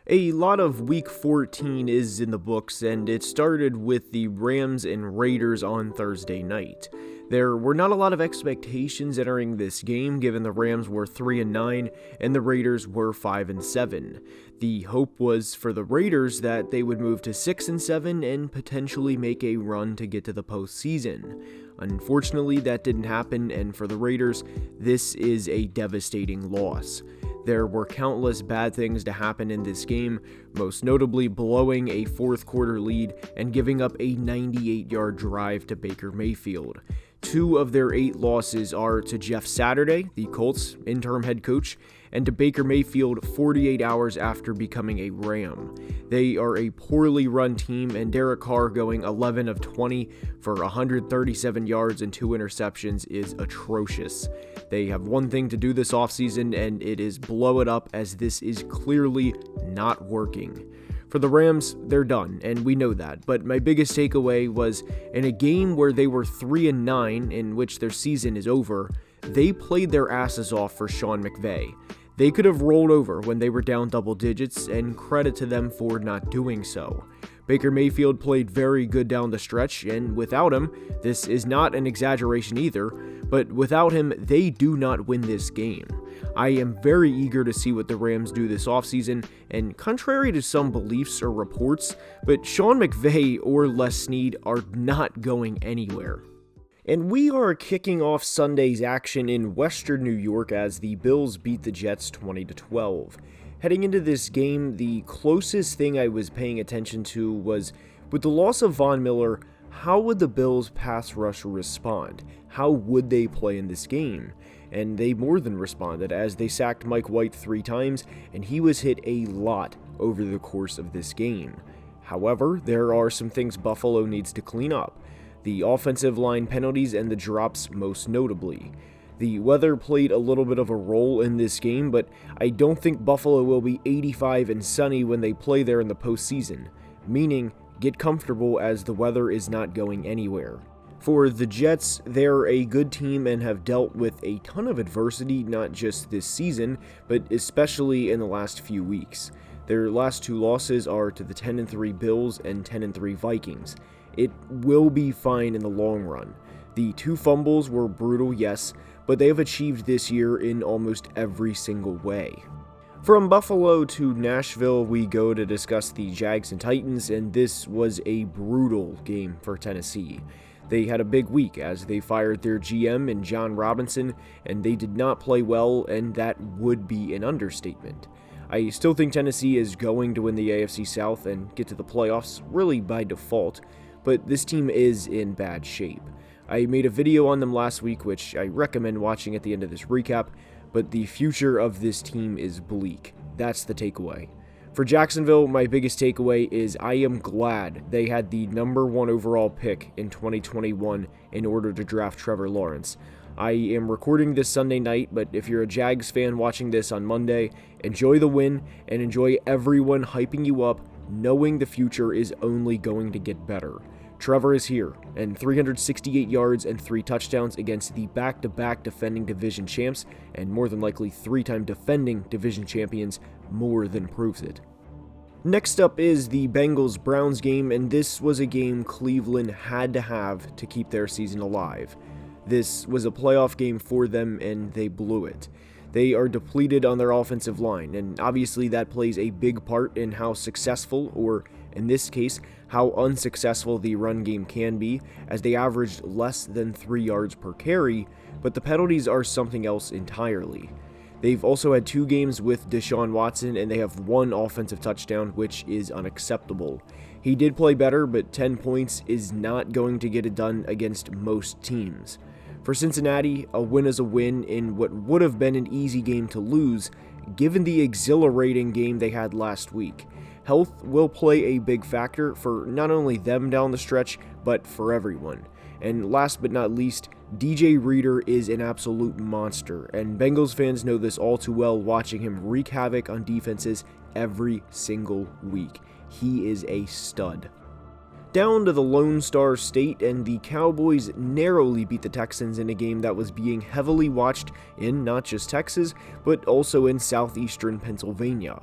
A lot of Week 14 is in the books, and it started with the Rams and Raiders on Thursday night. There were not a lot of expectations entering this game, given the Rams were 3-9 and the Raiders were 5-7. The hope was for the Raiders that they would move to 6-7 and potentially make a run to get to the postseason. Unfortunately, that didn't happen, and for the Raiders, this is a devastating loss. There were countless bad things to happen in this game, most notably blowing a fourth quarter lead and giving up a 98-yard drive to Baker Mayfield. 2 of their 8 losses are to Jeff Saturday, the Colts' interim head coach, and to Baker Mayfield 48 hours after becoming a Ram. They are a poorly run team, and Derek Carr going 11 of 20 for 137 yards and 2 interceptions is atrocious. They have one thing to do this offseason, and it is blow it up, as this is clearly not working. For the Rams, they're done, and we know that, but my biggest takeaway was in a game where they were 3-9, in which their season is over, they played their asses off for Sean McVay. They could have rolled over when they were down double digits, and credit to them for not doing so. Baker Mayfield played very good down the stretch, and without him, this is not an exaggeration either, but without him, they do not win this game. I am very eager to see what the Rams do this offseason, and contrary to some beliefs or reports, but Sean McVay or Les Snead are not going anywhere. And we are kicking off Sunday's action in Western New York as the Bills beat the Jets 20-12. Heading into this game, the closest thing I was paying attention to was, with the loss of Von Miller, how would the Bills' pass rush respond? How would they play in this game? And they more than responded, as they sacked Mike White 3 times, and he was hit a lot over the course of this game. However, there are some things Buffalo needs to clean up. The offensive line penalties and the drops most notably. The weather played a little bit of a role in this game, but I don't think Buffalo will be 85 and sunny when they play there in the postseason, meaning get comfortable as the weather is not going anywhere. For the Jets, they're a good team and have dealt with a ton of adversity, not just this season, but especially in the last few weeks. Their last 2 losses are to the 10-3 Bills and 10-3 Vikings. It will be fine in the long run. The 2 fumbles were brutal, yes, but they have achieved this year in almost every single way. From Buffalo to Nashville, we go to discuss the Jags and Titans, and this was a brutal game for Tennessee. They had a big week as they fired their GM in John Robinson, and they did not play well, and that would be an understatement. I still think Tennessee is going to win the AFC South and get to the playoffs, really by default, but this team is in bad shape. I made a video on them last week, which I recommend watching at the end of this recap, but the future of this team is bleak. That's the takeaway. For Jacksonville, my biggest takeaway is I am glad they had the number 1 overall pick in 2021 in order to draft Trevor Lawrence. I am recording this Sunday night, but if you're a Jags fan watching this on Monday, enjoy the win and enjoy everyone hyping you up, knowing the future is only going to get better. Trevor is here, and 368 yards and 3 touchdowns against the back-to-back defending division champs, and more than likely 3-time defending division champions, more than proves it. Next up is the Bengals-Browns game, and this was a game Cleveland had to have to keep their season alive. This was a playoff game for them, and they blew it. They are depleted on their offensive line, and obviously that plays a big part in how successful, or in this case, how unsuccessful the run game can be, as they averaged less than 3 yards per carry, but the penalties are something else entirely. They've also had 2 games with Deshaun Watson, and they have 1 offensive touchdown, which is unacceptable. He did play better, but 10 points is not going to get it done against most teams. For Cincinnati, a win is a win in what would have been an easy game to lose, given the exhilarating game they had last week. Health will play a big factor for not only them down the stretch, but for everyone. And last but not least, DJ Reader is an absolute monster, and Bengals fans know this all too well watching him wreak havoc on defenses every single week. He is a stud. Down to the Lone Star State, and the Cowboys narrowly beat the Texans in a game that was being heavily watched in not just Texas, but also in southeastern Pennsylvania.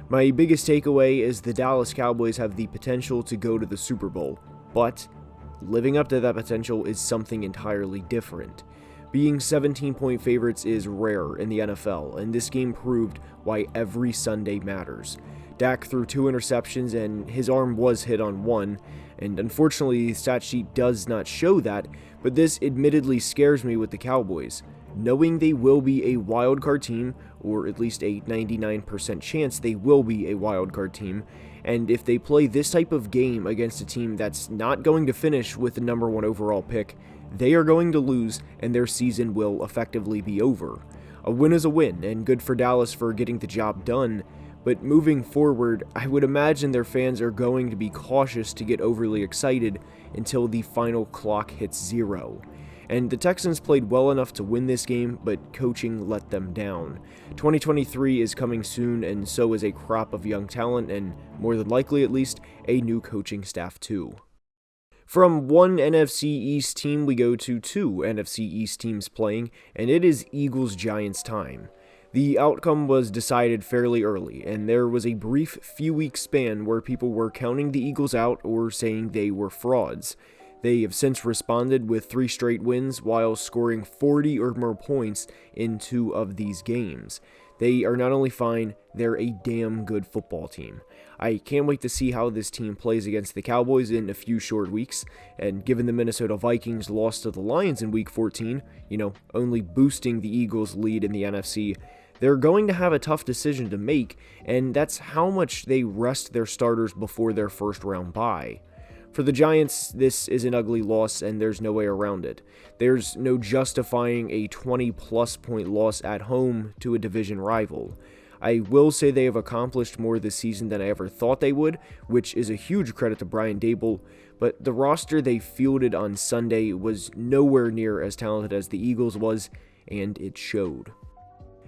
My biggest takeaway is the Dallas Cowboys have the potential to go to the Super Bowl, but living up to that potential is something entirely different. Being 17-point favorites is rare in the NFL, and this game proved why every Sunday matters. Dak threw 2 interceptions, and his arm was hit on one, and unfortunately the stat sheet does not show that, but this admittedly scares me with the Cowboys. Knowing they will be a wildcard team, or at least a 99% chance they will be a wildcard team, and if they play this type of game against a team that's not going to finish with the number 1 overall pick, they are going to lose and their season will effectively be over. A win is a win, and good for Dallas for getting the job done, but moving forward, I would imagine their fans are going to be cautious to get overly excited until the final clock hits 0. And the Texans played well enough to win this game, but coaching let them down. 2023 is coming soon, and so is a crop of young talent, and more than likely at least, a new coaching staff too. From one NFC East team, we go to 2 NFC East teams playing, and it is Eagles-Giants time. The outcome was decided fairly early, and there was a brief few-week span where people were counting the Eagles out or saying they were frauds. They have since responded with 3 straight wins while scoring 40 or more points in 2 of these games. They are not only fine, they're a damn good football team. I can't wait to see how this team plays against the Cowboys in a few short weeks, and given the Minnesota Vikings lost to the Lions in Week 14, only boosting the Eagles' lead in the NFC, they're going to have a tough decision to make, and that's how much they rest their starters before their first round bye. For the Giants, this is an ugly loss, and there's no way around it. There's no justifying a 20-plus point loss at home to a division rival. I will say they have accomplished more this season than I ever thought they would, which is a huge credit to Brian Daboll, but the roster they fielded on Sunday was nowhere near as talented as the Eagles was, and it showed.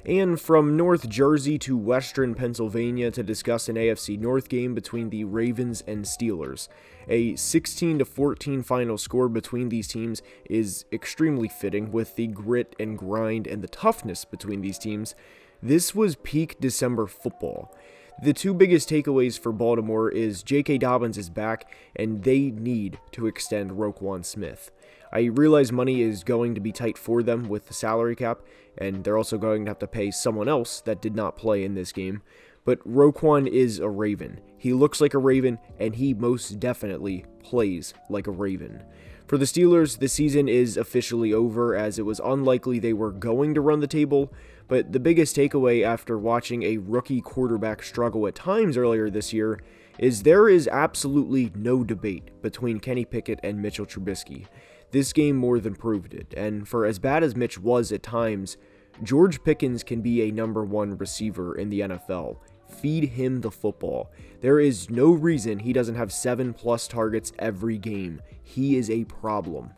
And from North Jersey to Western Pennsylvania to discuss an AFC North game between the Ravens and Steelers. A 16-14 final score between these teams is extremely fitting with the grit and grind and the toughness between these teams. This was peak December football. The 2 biggest takeaways for Baltimore is J.K. Dobbins is back, and they need to extend Roquan Smith. I realize money is going to be tight for them with the salary cap, and they're also going to have to pay someone else that did not play in this game, but Roquan is a Raven. He looks like a Raven, and he most definitely plays like a Raven. For the Steelers, the season is officially over, as it was unlikely they were going to run the table, but the biggest takeaway after watching a rookie quarterback struggle at times earlier this year is there is absolutely no debate between Kenny Pickett and Mitchell Trubisky. This game more than proved it, and for as bad as Mitch was at times, George Pickens can be a number 1 receiver in the NFL. Feed him the football. There is no reason he doesn't have 7+ targets every game. He is a problem.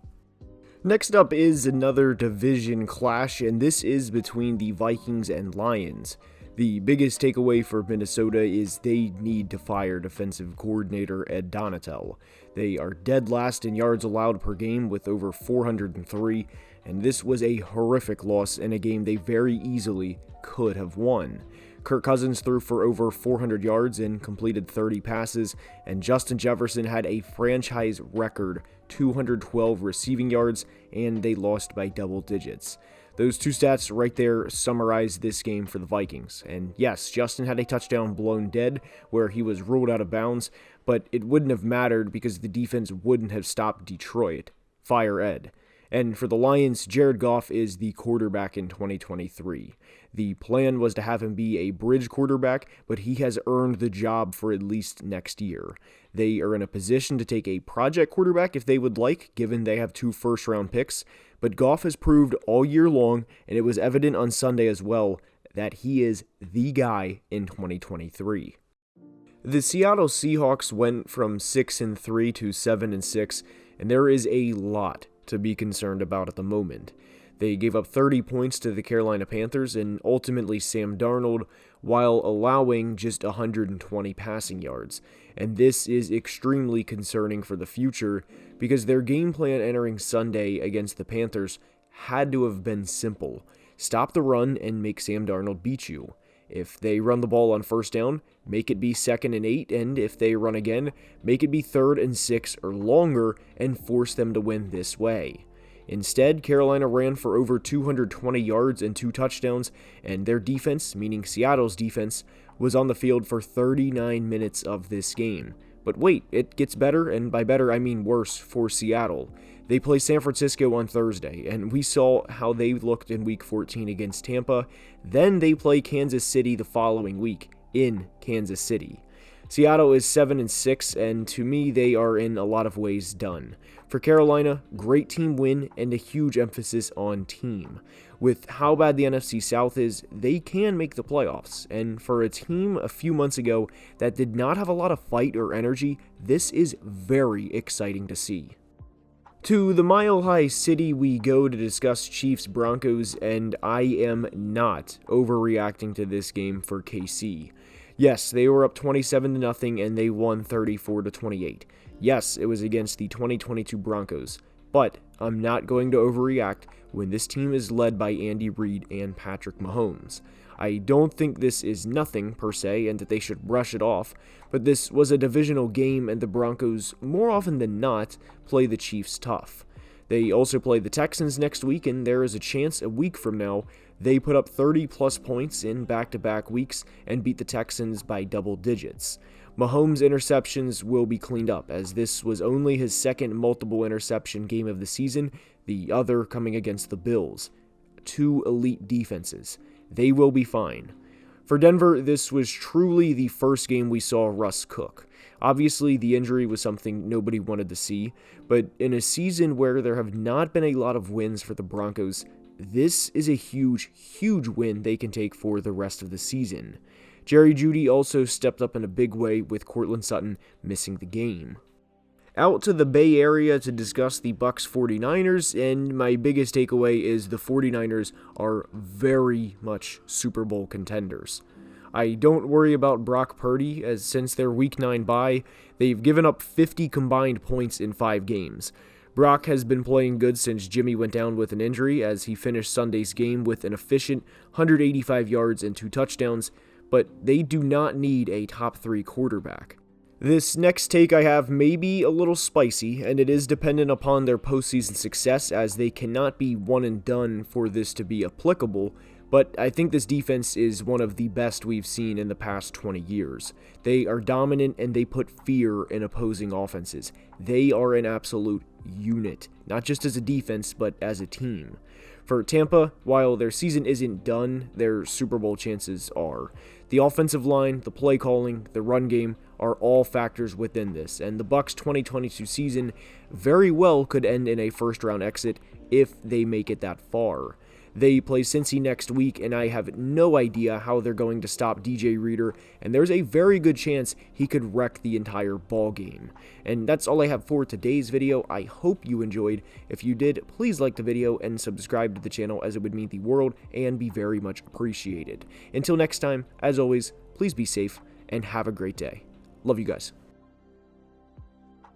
Next up is another division clash, and this is between the Vikings and Lions. The biggest takeaway for Minnesota is they need to fire defensive coordinator Ed Donatel. They are dead last in yards allowed per game with over 403, and this was a horrific loss in a game they very easily could have won. Kirk Cousins threw for over 400 yards and completed 30 passes, and Justin Jefferson had a franchise record 212 receiving yards, and they lost by double digits. Those 2 stats right there summarize this game for the Vikings. And yes, Justin had a touchdown blown dead where he was ruled out of bounds, but it wouldn't have mattered because the defense wouldn't have stopped Detroit. Fire Ed. And for the Lions, Jared Goff is the quarterback in 2023. The plan was to have him be a bridge quarterback, but he has earned the job for at least next year. They are in a position to take a project quarterback if they would like, given they have 2 first-round picks, but Goff has proved all year long, and it was evident on Sunday as well, that he is the guy in 2023. The Seattle Seahawks went from 6-3 to 7-6, and there is a lot to be concerned about at the moment. They gave up 30 points to the Carolina Panthers and ultimately Sam Darnold, while allowing just 120 passing yards. And this is extremely concerning for the future because their game plan entering Sunday against the Panthers had to have been simple. Stop the run and make Sam Darnold beat you. If they run the ball on first down, make it be 2nd and 8, and if they run again, make it be 3rd and 6 or longer and force them to win this way. Instead, Carolina ran for over 220 yards and 2 touchdowns, and their defense, meaning Seattle's defense, was on the field for 39 minutes of this game. But wait, it gets better, and by better I mean worse for Seattle. They play San Francisco on Thursday, and we saw how they looked in Week 14 against Tampa. Then they play Kansas City the following week in Kansas City. Seattle is 7-6, and to me, they are in a lot of ways done. For Carolina, great team win and a huge emphasis on team. With how bad the NFC South is, they can make the playoffs, and for a team a few months ago that did not have a lot of fight or energy, this is very exciting to see. To the Mile High City we go to discuss Chiefs-Broncos, and I am not overreacting to this game for KC. Yes, they were up 27-0 and they won 34-28. Yes, it was against the 2022 Broncos, but I'm not going to overreact when this team is led by Andy Reid and Patrick Mahomes. I don't think this is nothing per se and that they should brush it off, but this was a divisional game and the Broncos, more often than not, play the Chiefs tough. They also play the Texans next week, and there is a chance a week from now they put up 30-plus points in back-to-back weeks and beat the Texans by double digits. Mahomes' interceptions will be cleaned up, as this was only his second multiple interception game of the season, the other coming against the Bills. 2 elite defenses. They will be fine. For Denver, this was truly the first game we saw Russ cook. Obviously, the injury was something nobody wanted to see, but in a season where there have not been a lot of wins for the Broncos, this is a huge, huge win they can take for the rest of the season. Jerry Jeudy also stepped up in a big way with Courtland Sutton missing the game. Out to the Bay Area to discuss the Bucs 49ers, and my biggest takeaway is the 49ers are very much Super Bowl contenders. I don't worry about Brock Purdy, as since their Week 9 bye, they've given up 50 combined points in 5 games. Brock has been playing good since Jimmy went down with an injury, as he finished Sunday's game with an efficient 185 yards and 2 touchdowns, but they do not need a top 3 quarterback. This next take I have may be a little spicy, and it is dependent upon their postseason success, as they cannot be one and done for this to be applicable, but I think this defense is one of the best we've seen in the past 20 years. They are dominant and they put fear in opposing offenses. They are an absolute unit, not just as a defense, but as a team. For Tampa, while their season isn't done, their Super Bowl chances are. The offensive line, the play calling, the run game are all factors within this, and the Bucs' 2022 season very well could end in a first-round exit if they make it that far. They play Cincy next week, and I have no idea how they're going to stop DJ Reader, and there's a very good chance he could wreck the entire ball game. And that's all I have for today's video. I hope you enjoyed. If you did, please like the video and subscribe to the channel, as it would mean the world and be very much appreciated. Until next time, as always, please be safe and have a great day. Love you guys.